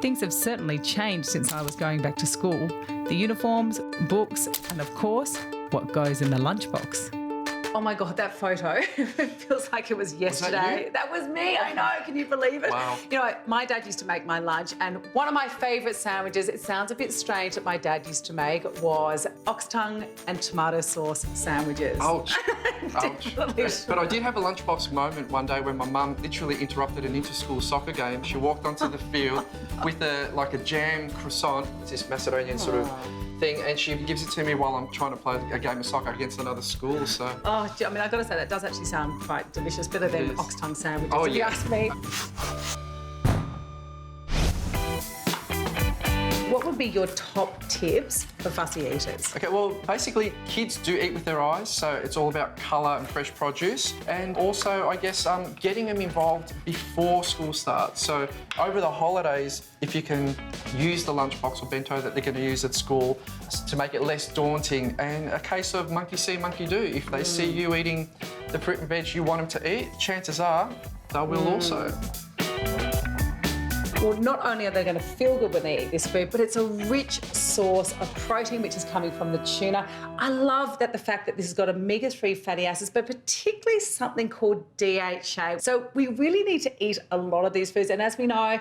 Things have certainly changed since I was going back to school. The uniforms, books, and of course, what goes in the lunchbox. Oh my God, that photo. It feels like it was yesterday. That was me, I know, can you believe it? Wow. You know, my dad used to make my lunch, and one of my favourite sandwiches, it sounds a bit strange that my dad used to make, was ox tongue and tomato sauce sandwiches. Ouch. Ouch. Delicious. But I did have a lunchbox moment one day when my mum literally interrupted an inter-school soccer game. She walked onto the field with a jam croissant, this Macedonian sort of thing, and she gives it to me while I'm trying to play a game of soccer against another school, so... Oh, I mean, I've got to say, that does actually sound quite delicious, better than ox tongue sandwiches, oh, if you yeah. ask me. What would be your top tips for fussy eaters? Okay, well, basically, kids do eat with their eyes, so it's all about colour and fresh produce. And also, I guess, getting them involved before school starts. So over the holidays, if you can use the lunchbox or bento that they're going to use at school to make it less daunting, and a case of monkey see, monkey do. If they see you eating the fruit and veg you want them to eat, chances are they will also. Well, not only are they going to feel good when they eat this food, but it's a rich source of protein, which is coming from the tuna. I love that the fact that this has got omega-3 fatty acids, but particularly something called DHA. So we really need to eat a lot of these foods. And as we know,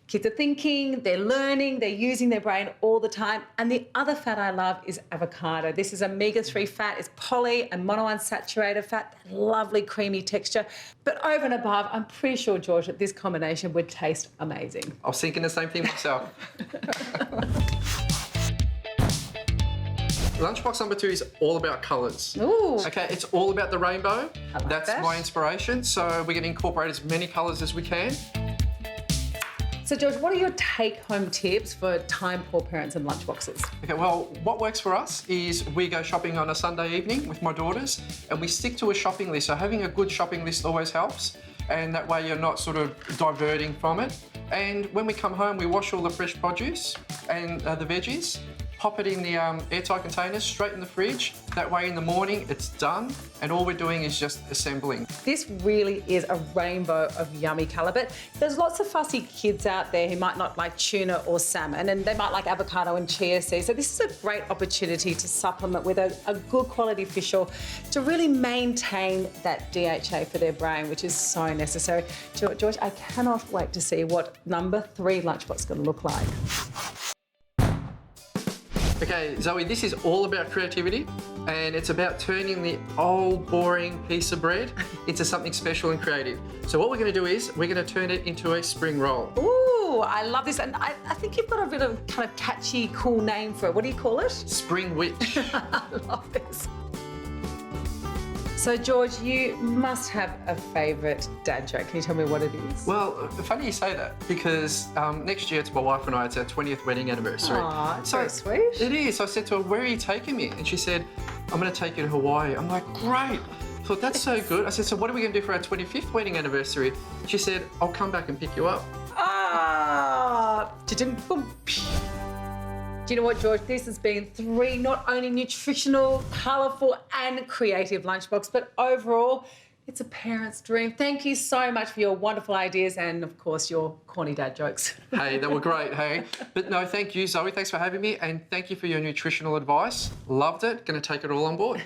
kids are thinking, they're learning, they're using their brain all the time. And the other fat I love is avocado. This is omega-3 fat, it's poly and monounsaturated fat, that lovely creamy texture. But over and above, I'm pretty sure, George, that this combination would taste amazing. I was thinking the same thing myself. Lunchbox number 2 is all about colours. Ooh. Okay, it's all about the rainbow. That's that. my inspiration. So we're going to incorporate as many colours as we can. So, George, what are your take-home tips for time-poor parents and lunchboxes? Okay, well, what works for us is we go shopping on a Sunday evening with my daughters and we stick to a shopping list. So having a good shopping list always helps, and that way you're not sort of diverting from it. And when we come home, we wash all the fresh produce and the veggies, pop it in the airtight containers, straight in the fridge. That way in the morning, it's done, and all we're doing is just assembling. This really is a rainbow of yummy colour, but there's lots of fussy kids out there who might not like tuna or salmon, and they might like avocado and chia seeds. So this is a great opportunity to supplement with a good quality fish oil to really maintain that DHA for their brain, which is so necessary. George, I cannot wait to see what number 3 lunchbox is going to look like. Okay, Zoe, this is all about creativity, and it's about turning the old, boring piece of bread into something special and creative. So what we're going to do is we're going to turn it into a spring roll. Ooh, I love this. And I think you've got a bit of kind of catchy, cool name for it. What do you call it? Spring witch. I love this. So, George, you must have a favourite dad joke. Can you tell me what it is? Well, funny you say that, because next year it's my wife and I, it's our 20th wedding anniversary. Aw, it's very sweet. It is. I said to her, where are you taking me? And she said, I'm going to take you to Hawaii. I'm like, great. I thought, that's so good. I said, so what are we going to do for our 25th wedding anniversary? She said, I'll come back and pick you up. Ah! Boom. Do you know what, George? This has been 3 not only nutritional, colourful and creative lunchbox, but overall, it's a parent's dream. Thank you so much for your wonderful ideas and, of course, your corny dad jokes. Hey, that were great, hey? But no, thank you, Zoe. Thanks for having me, and thank you for your nutritional advice. Loved it. Going to take it all on board.